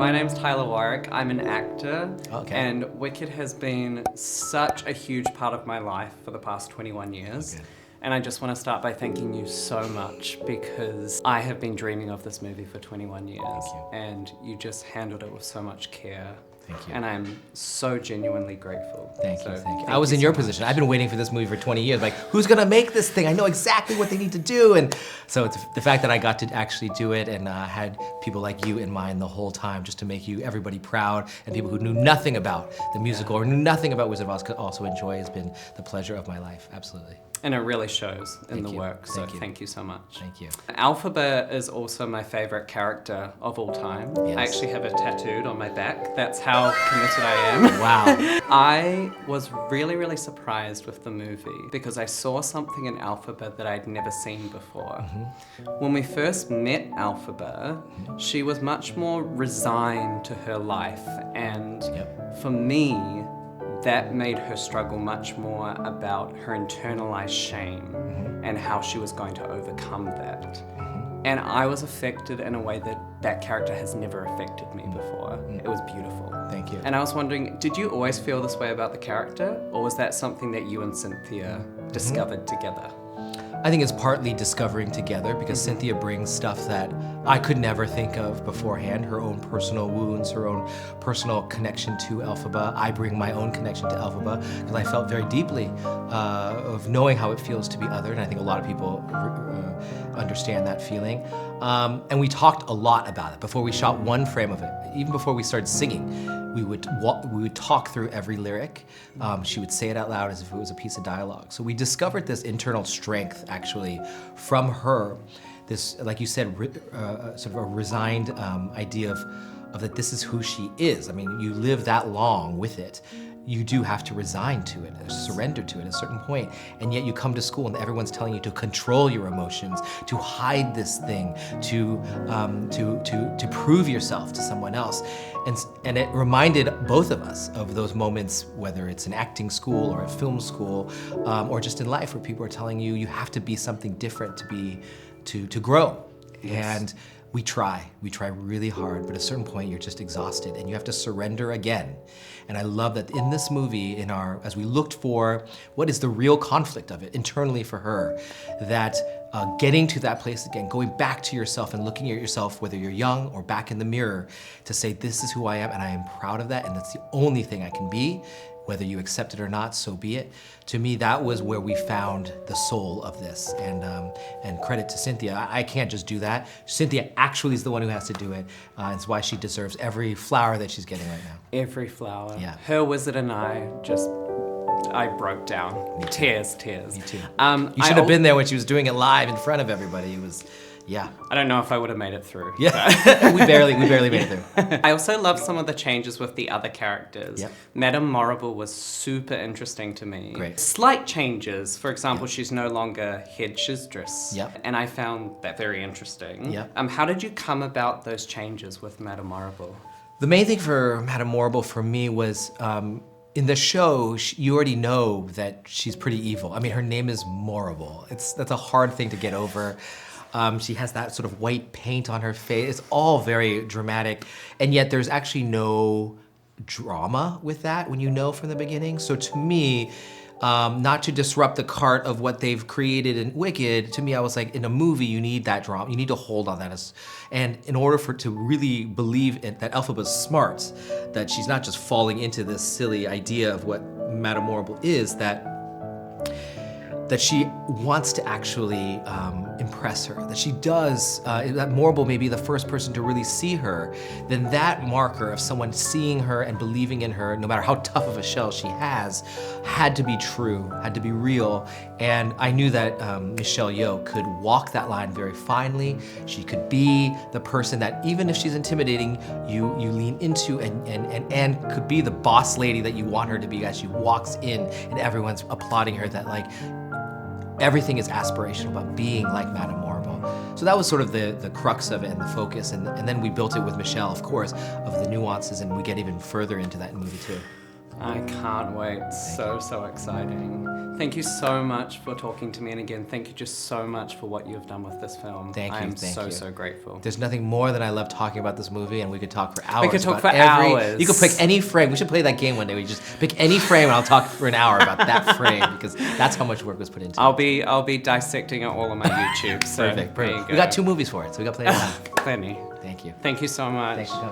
my name's Tyler Warwick. I'm an actor. Okay. And Wicked has been such a huge part of my life for the past 21 years. Okay. And I just want to start by thanking you so much because I have been dreaming of this movie for 21 years. Thank you. And you just handled it with so much care. Thank you. And I'm so genuinely grateful. Thank So you, thank you. thank I was you in your so much. position. I've been waiting for this movie for 20 years. Like, who's gonna make this thing? I know exactly what they need to do. And so it's the fact that I got to actually do it and had people like you in mind the whole time just to make everybody proud, and people who knew nothing about the musical or knew nothing about Wizard of Oz could also enjoy has been the pleasure of my life, absolutely. And it really shows in Thank the you. work, so Thank you. thank you so much. Thank you. Elphaba is also my favorite character of all time. Yes. I actually have it tattooed on my back. That's how committed I am. Wow. I was really, really surprised with the movie because I saw something in Elphaba that I'd never seen before. When we first met Elphaba, she was much more resigned to her life, and for me, that made her struggle much more about her internalized shame and how she was going to overcome that. And I was affected in a way that that character has never affected me before. It was beautiful. Thank you. And I was wondering, did you always feel this way about the character, or was that something that you and Cynthia discovered together? I think it's partly discovering together because Cynthia brings stuff that I could never think of beforehand, her own personal wounds, her own personal connection to Elphaba. I bring my own connection to Elphaba because I felt very deeply of knowing how it feels to be othered, and I think a lot of people understand that feeling. And we talked a lot about it before we shot one frame of it. Even before we started singing, we would talk through every lyric. She would say it out loud as if it was a piece of dialogue. So we discovered this internal strength actually from her. This, like you said, sort of a resigned idea of that this is who she is. I mean, you live that long with it. You do have to resign to it, surrender to it at a certain point, and yet you come to school and everyone's telling you to control your emotions, to hide this thing, to prove yourself to someone else, and it reminded both of us of those moments, whether it's in acting school or at film school, or just in life, where people are telling you you have to be something different to grow, and we try really hard, but at a certain point you're just exhausted and you have to surrender again. And I love that in this movie, as we looked for what is the real conflict of it internally for her, that getting to that place again, going back to yourself and looking at yourself, whether you're young or back in the mirror, to say, this is who I am and I am proud of that, and that's the only thing I can be. Whether you accept it or not, so be it. To me, that was where we found the soul of this, and credit to Cynthia. I can't just do that. Cynthia actually is the one who has to do it. It's why she deserves every flower that she's getting right now. Every flower. Yeah. Her wizard and I broke down. Me too. Tears. Me too. You You should have been there when she was doing it live in front of everybody. It was, yeah. I don't know if I would have made it through. Yeah, we barely made it through. I also love some of the changes with the other characters. Yep. Madame Morrible was super interesting to me. Great. Slight changes. For example, she's no longer head Shizdris. Yep. And I found that very interesting. Yep. How did you come about those changes with Madame Morrible? The main thing for Madame Morrible for me was, in the show, you already know that she's pretty evil. I mean, her name is Morrible. That's a hard thing to get over. She has that sort of white paint on her face. It's all very dramatic, and yet there's actually no drama with that when you know from the beginning. So to me, not to disrupt the cart of what they've created in Wicked, to me I was like, in a movie you need that drama, you need to hold on that. And in order to really believe that Elphaba's smart, that she's not just falling into this silly idea of what Madame Morrible is, that she wants to actually impress her, that she does, that Morrible may be the first person to really see her, then that marker of someone seeing her and believing in her, no matter how tough of a shell she has, had to be true, had to be real. And I knew that Michelle Yeoh could walk that line very finely. She could be the person that, even if she's intimidating, you lean into and could be the boss lady that you want her to be as she walks in and everyone's applauding her, that like, everything is aspirational about being like Madame Morrible. So that was sort of the crux of it and the focus, and then we built it with Michelle, of course, of the nuances, and we get even further into that in movie too. I can't wait. So exciting. Thank you so much for talking to me, and again, thank you just so much for what you've done with this film. Thank you, I am thank so, you. so grateful. There's nothing more than I love talking about this movie, and we could talk for hours. We could talk about for hours. You could pick any frame. We should play that game one day. We just pick any frame, and I'll talk for an hour about that frame because that's how much work was put into it. I'll be dissecting it all on my YouTube. So Perfect. there you go. We got 2 movies for it, so we got plenty of time. Plenty. Thank you. Thank you so much. Thanks for coming.